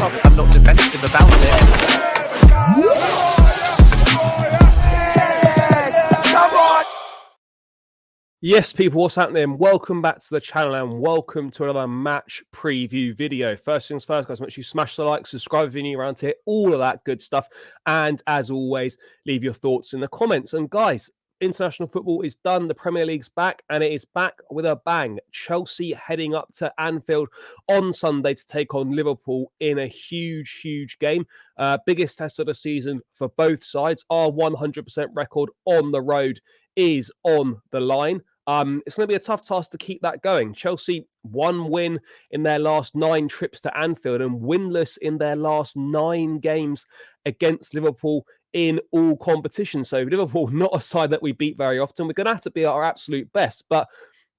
I'm not defensive about it. Yes, people, what's happening? Welcome back to the channel and welcome to another match preview video. First things first, guys, make sure you smash the like, subscribe if you're new around here, all of that good stuff. And as always, leave your thoughts in the comments. And guys, international football is done. The Premier League's back and it is back with a bang. Chelsea heading up to Anfield on Sunday to take on Liverpool in a huge game. Biggest test of the season for both sides. Our 100% record on the road is on the line. It's going to be a tough task to keep that going. Chelsea, 1 win in their last 9 trips to Anfield and winless in their last 9 games against Liverpool in all competitions. So Liverpool, not a side that we beat very often. We're going to have to be at our absolute best. But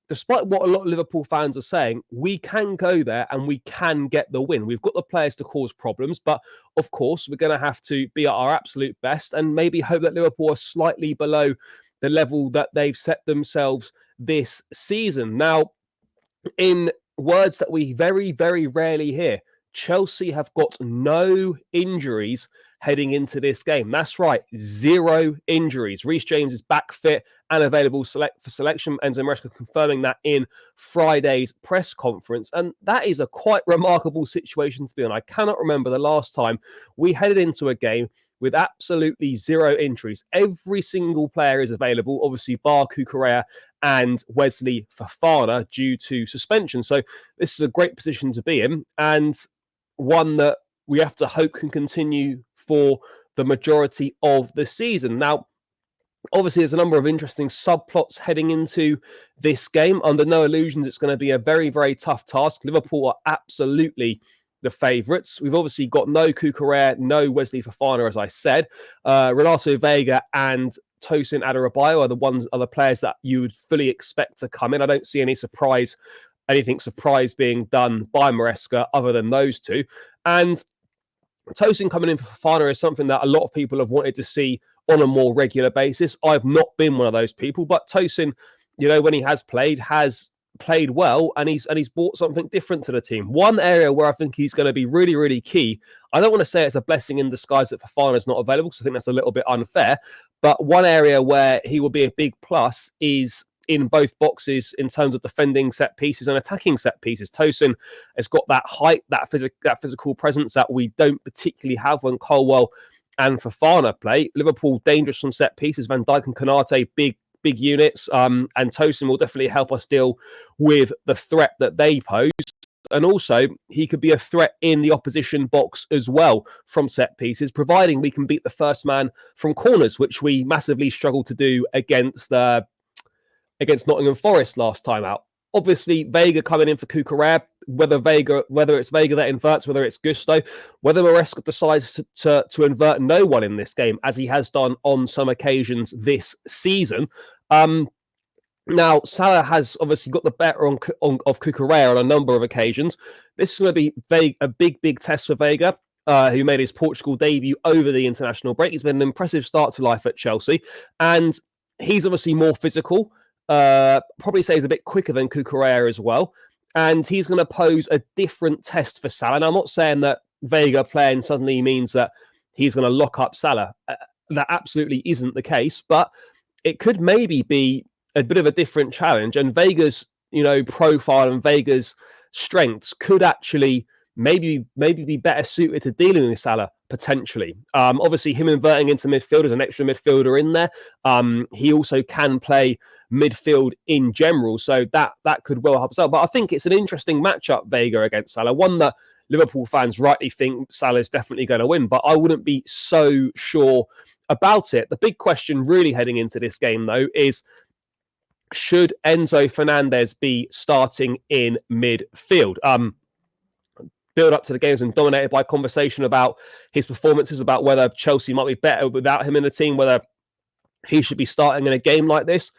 despite what a lot of Liverpool fans are saying, we can go there and we can get the win. We've got the players to cause problems, but of course, we're going to have to be at our absolute best and maybe hope that Liverpool are slightly below the level that they've set themselves this season. Now, in words that we very rarely hear, Chelsea have got no injuries heading into this game. That's right, 0 injuries. Reece James is back fit and available for selection. Enzo Fernandez confirming that in Friday's press conference. And that is a quite remarkable situation to be in. I cannot remember the last time we headed into a game with absolutely 0 injuries. Every single player is available, obviously bar Cucurella and Wesley Fofana due to suspension. So this is a great position to be in and one that we have to hope can continue for the majority of the season. Now, obviously, there's a number of interesting subplots heading into this game. Under no illusions, it's going to be a very tough task. Liverpool are absolutely the favourites. We've obviously got no Cucurella, no Wesley Fofana, as I said. Renato Vega and Tosin Adarabioyo are the players that you would fully expect to come in. I don't see anything surprise being done by Maresca other than those two. And Tosin coming in for Fofana is something that a lot of people have wanted to see on a more regular basis. I've not been one of those people, but Tosin, when he has played well and he's brought something different to the team. One area where I think he's going to be really key, I don't want to say it's a blessing in disguise that Fofana is not available because I think that's a little bit unfair, but one area where he will be a big plus is in both boxes in terms of defending set pieces and attacking set pieces. Tosin has got that height, that physical presence that we don't particularly have when Colwell and Fofana play. Liverpool dangerous from set pieces. Van Dijk and Konate big units, and Tosin will definitely help us deal with the threat that they pose. And also, he could be a threat in the opposition box as well from set pieces, providing we can beat the first man from corners, which we massively struggled to do against Nottingham Forest last time out. Obviously, Vega coming in for Cucurella, whether it's Vega that inverts, whether it's Gusto, whether Maresca decides to invert no one in this game, as he has done on some occasions this season. Now, Salah has obviously got the better of Cucurella on a number of occasions. This is going to be a big test for Vega, who made his Portugal debut over the international break. He's been an impressive start to life at Chelsea, and he's obviously more physical. Probably say he's a bit quicker than Cucurella as well, and he's going to pose a different test for Salah. And I'm not saying that Vega playing suddenly means that he's going to lock up Salah. That absolutely isn't the case, but it could maybe be a bit of a different challenge. And Vega's profile and Vega's strengths could actually maybe be better suited to dealing with Salah potentially. Obviously, him inverting into midfield as an extra midfielder in there. He also can play midfield in general, so that could well help us out. But I think it's an interesting matchup, Vega against Salah, one that Liverpool fans rightly think Salah is definitely going to win, but I wouldn't be so sure about it. The big question really heading into this game, though, is should Enzo Fernandez be starting in midfield? Build up to the game has been dominated by conversation about his performances, about whether Chelsea might be better without him in the team, whether he should be starting in a game like this.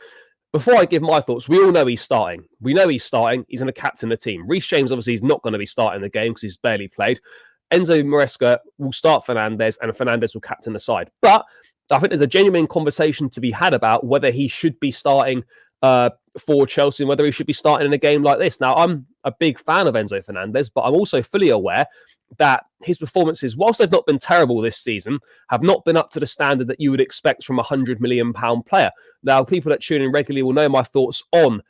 Before I give my thoughts, we all know he's starting. We know he's starting. He's going to captain the team. Reece James, obviously, is not going to be starting the game because he's barely played. Enzo Maresca will start Fernandez, and Fernandez will captain the side. But I think there's a genuine conversation to be had about whether he should be starting for Chelsea and whether he should be starting in a game like this. Now, a big fan of Enzo Fernandez, but I'm also fully aware that his performances, whilst they've not been terrible this season, have not been up to the standard that you would expect from a £100 million player. Now, people that tune in regularly will know my thoughts on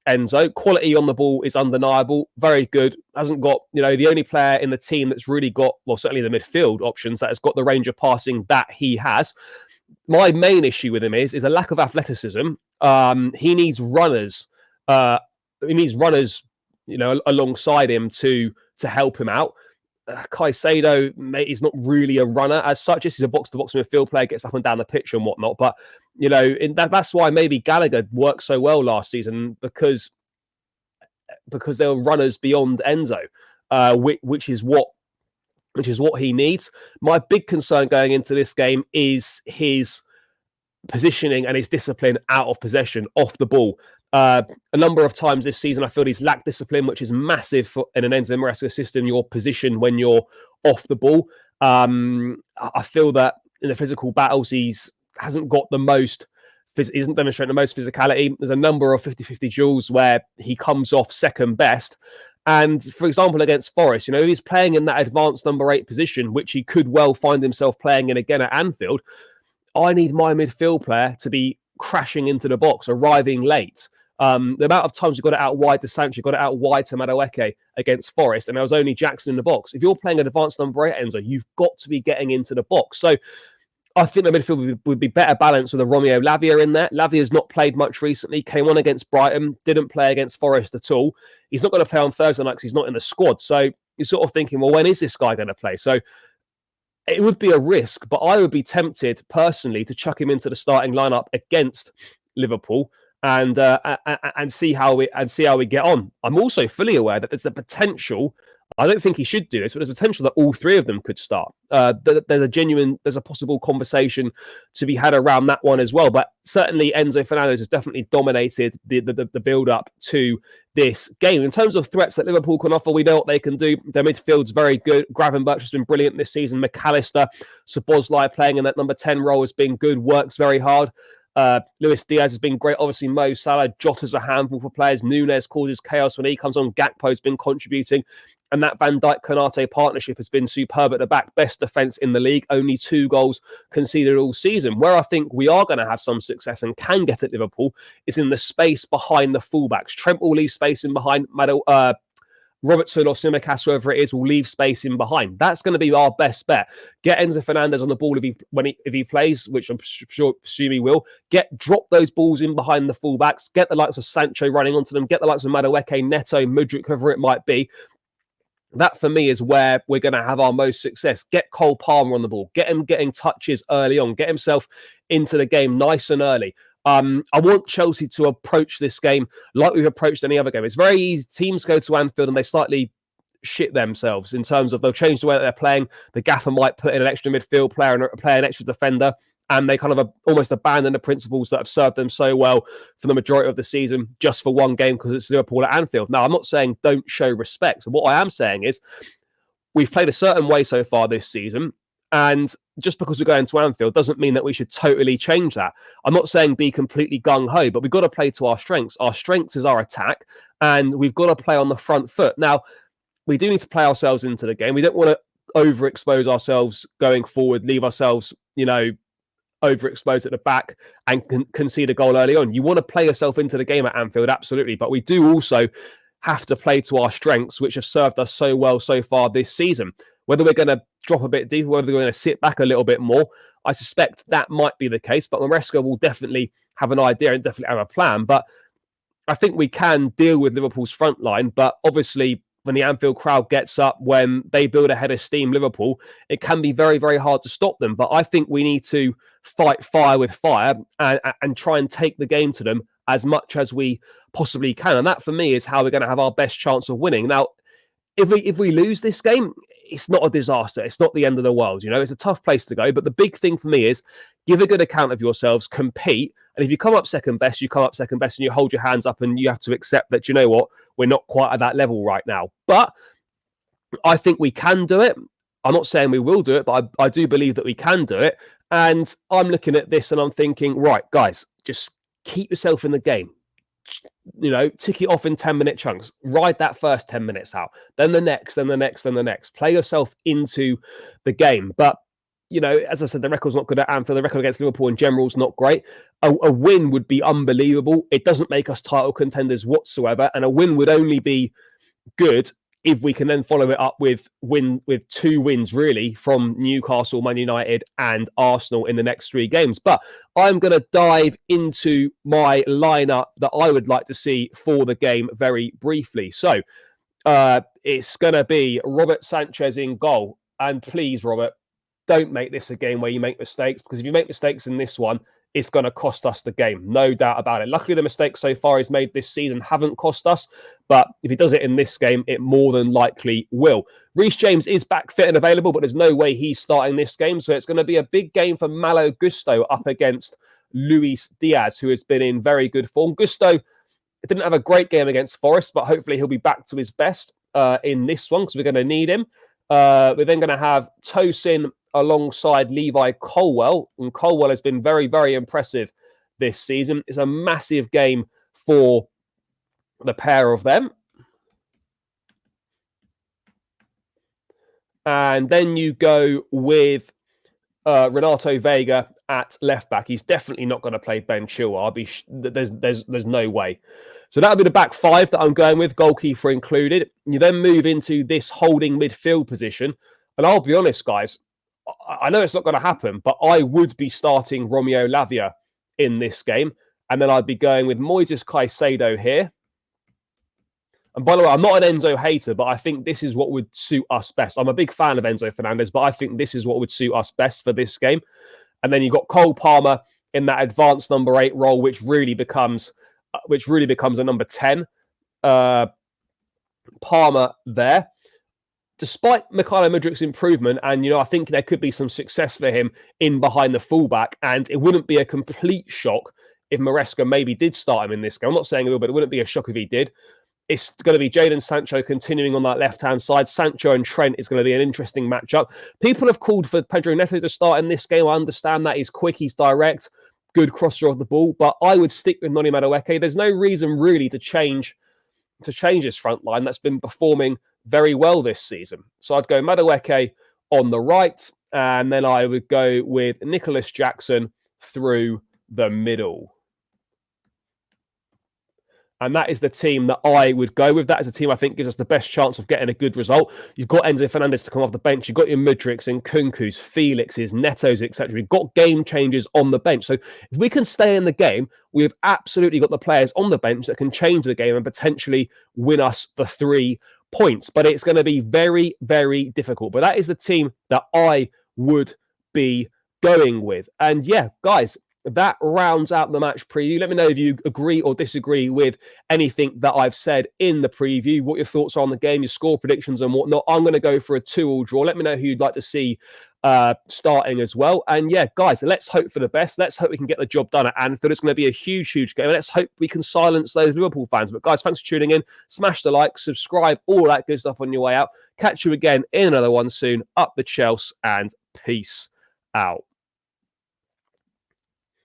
Enzo. Quality on the ball is undeniable, very good. Hasn't got, the only player in the team that's really got, well, certainly the midfield options that has got the range of passing that he has. My main issue with him is a lack of athleticism. He needs runners. Alongside him to help him out. Caicedo, mate, is not really a runner as such. He's a box-to-box midfield player, gets up and down the pitch and whatnot. But, that's why maybe Gallagher worked so well last season, because there were runners beyond Enzo, which is what he needs. My big concern going into this game is his positioning and his discipline out of possession, off the ball. A number of times this season, I feel he's lacked discipline, which is massive in an Enzo Maresca system. Your position when you're off the ball. I feel that in the physical battles, he hasn't demonstrating the most physicality. There's a number of 50-50 duels where he comes off second best. And for example, against Forest, he's playing in that advanced number 8 position, which he could well find himself playing in again at Anfield. I need my midfield player to be crashing into the box, arriving late. The amount of times you got it out wide to Sancho, got it out wide to Madueke against Forest, and there was only Jackson in the box. If you're playing an advanced number 8, Enzo, you've got to be getting into the box. So I think the midfield would be better balanced with a Romeo Lavia in there. Lavia's not played much recently, came on against Brighton, didn't play against Forest at all. He's not going to play on Thursday night because he's not in the squad. So you're sort of thinking, well, when is this guy going to play? So it would be a risk, but I would be tempted personally to chuck him into the starting lineup against Liverpool and see how we get on. I'm also fully aware that there's the potential. I don't think he should do this, but there's potential that all three of them could start. There's a possible conversation to be had around that one as well. But certainly Enzo Fernandez has definitely dominated the build-up to this game. In terms of threats that Liverpool can offer, we know what they can do. Their midfield's very good. Gravenberch has been brilliant this season. McAllister, Szoboszlai playing in that number 10 role has been good, works very hard. Luis Diaz has been great. Obviously, Mo Salah, Jota's a handful for players. Nunes causes chaos when he comes on. Gakpo's been contributing. And that Van Dijk-Konate partnership has been superb at the back. Best defence in the league. Only 2 goals conceded all season. Where I think we are going to have some success and can get at Liverpool is in the space behind the fullbacks. Trent will leave space in behind. Robertson or Tsimikas, whoever it is, will leave space in behind. That's going to be our best bet. Get Enzo Fernandez on the ball if he plays, which I'm sure he will. Drop those balls in behind the fullbacks. Get the likes of Sancho running onto them. Get the likes of Madueke, Neto, Mudryk, whoever it might be. That, for me, is where we're going to have our most success. Get Cole Palmer on the ball. Get him getting touches early on. Get himself into the game nice and early. I want Chelsea to approach this game like we've approached any other game. It's very easy. Teams go to Anfield and they slightly shit themselves in terms of they'll change the way that they're playing. The gaffer might put in an extra midfield player and play an extra defender. And they kind of almost abandon the principles that have served them so well for the majority of the season just for one game because it's Liverpool at Anfield. Now, I'm not saying don't show respect. What I am saying is we've played a certain way so far this season. And just because we're going to Anfield doesn't mean that we should totally change that. I'm not saying be completely gung-ho, but we've got to play to our strengths. Our strengths is our attack, and we've got to play on the front foot. Now, we do need to play ourselves into the game. We don't want to overexpose ourselves going forward, leave ourselves, overexposed at the back and concede a goal early on. You want to play yourself into the game at Anfield, absolutely. But we do also have to play to our strengths, which have served us so well so far this season. Whether we're going to drop a bit deeper, whether we're going to sit back a little bit more, I suspect that might be the case. But Maresca will definitely have an idea and definitely have a plan. But I think we can deal with Liverpool's front line. But obviously, when the Anfield crowd gets up, when they build a head of steam, Liverpool, it can be very, very hard to stop them. But I think we need to fight fire with fire and try and take the game to them as much as we possibly can. And that, for me, is how we're going to have our best chance of winning. Now, if we lose this game, it's not a disaster. It's not the end of the world. It's a tough place to go. But the big thing for me is give a good account of yourselves, compete. And if you come up second best, you come up second best and you hold your hands up and you have to accept that, we're not quite at that level right now. But I think we can do it. I'm not saying we will do it, but I do believe that we can do it. And I'm looking at this and I'm thinking, right, guys, just keep yourself in the game. tick it off in 10-minute chunks. Ride that first 10 minutes out, then the next, then the next, then the next. Play yourself into the game. But as I said, the record's not good at Anfield. The record against Liverpool in general is not great. A win would be unbelievable. It doesn't make us title contenders whatsoever, and a win would only be good if we can then follow it up with 2 wins, really, from Newcastle, Man United, and Arsenal in the next 3 games. But I'm going to dive into my lineup that I would like to see for the game very briefly. So it's going to be Robert Sanchez in goal. And please, Robert, don't make this a game where you make mistakes, because if you make mistakes in this one, it's going to cost us the game. No doubt about it. Luckily, the mistakes so far he's made this season haven't cost us, but if he does it in this game, it more than likely will. Reece James is back fit and available, but there's no way he's starting this game, so it's going to be a big game for Malo Gusto up against Luis Diaz, who has been in very good form. Gusto didn't have a great game against Forest, but hopefully he'll be back to his best in this one, because we're going to need him. We're then going to have Tosin alongside Levi Colwell, and Colwell has been very, very impressive this season. It's a massive game for the pair of them. And then you go with Renato Vega at left back. He's definitely not going to play Ben Chilwell. There's no way. So that'll be the back 5 that I'm going with, goalkeeper included. You then move into this holding midfield position, and I'll be honest, guys, I know it's not going to happen, but I would be starting Romeo Lavia in this game. And then I'd be going with Moises Caicedo here. And by the way, I'm not an Enzo hater, but I think this is what would suit us best. I'm a big fan of Enzo Fernandez, but I think this is what would suit us best for this game. And then you've got Cole Palmer in that advanced number 8 role, which really becomes a number 10. Palmer there. Despite Mikhailo Mudrik's improvement, and I think there could be some success for him in behind the fullback, and it wouldn't be a complete shock if Maresca maybe did start him in this game. I'm not saying it will, but it wouldn't be a shock if he did. It's going to be Jadon Sancho continuing on that left-hand side. Sancho and Trent is going to be an interesting matchup. People have called for Pedro Neto to start in this game. I understand that. He's quick, he's direct, good crosser of the ball, but I would stick with Noni Madueke. There's no reason really to change his front line. That's been performing very well this season. So I'd go Madueke on the right, and then I would go with Nicholas Jackson through the middle. And that is the team that I would go with. That is a team I think gives us the best chance of getting a good result. You've got Enzo Fernandez to come off the bench. You've got your Mudriks and Kunkus, Felixes, Netos, etc. We've got game changers on the bench. So if we can stay in the game, we've absolutely got the players on the bench that can change the game and potentially win us the 3 points. But it's going to be very, very difficult. But that is the team that I would be going with. And yeah, guys, that rounds out the match preview. Let me know if you agree or disagree with anything that I've said in the preview, what your thoughts are on the game, your score predictions and whatnot. I'm going to go for a 2-2 draw. Let me know who you'd like to see starting as well. And yeah, guys, let's hope for the best. Let's hope we can get the job done at Anfield. It's going to be a huge, huge game. Let's hope we can silence those Liverpool fans. But guys, thanks for tuning in. Smash the like, subscribe, all that good stuff on your way out. Catch you again in another one soon. Up the Chelsea, and peace out.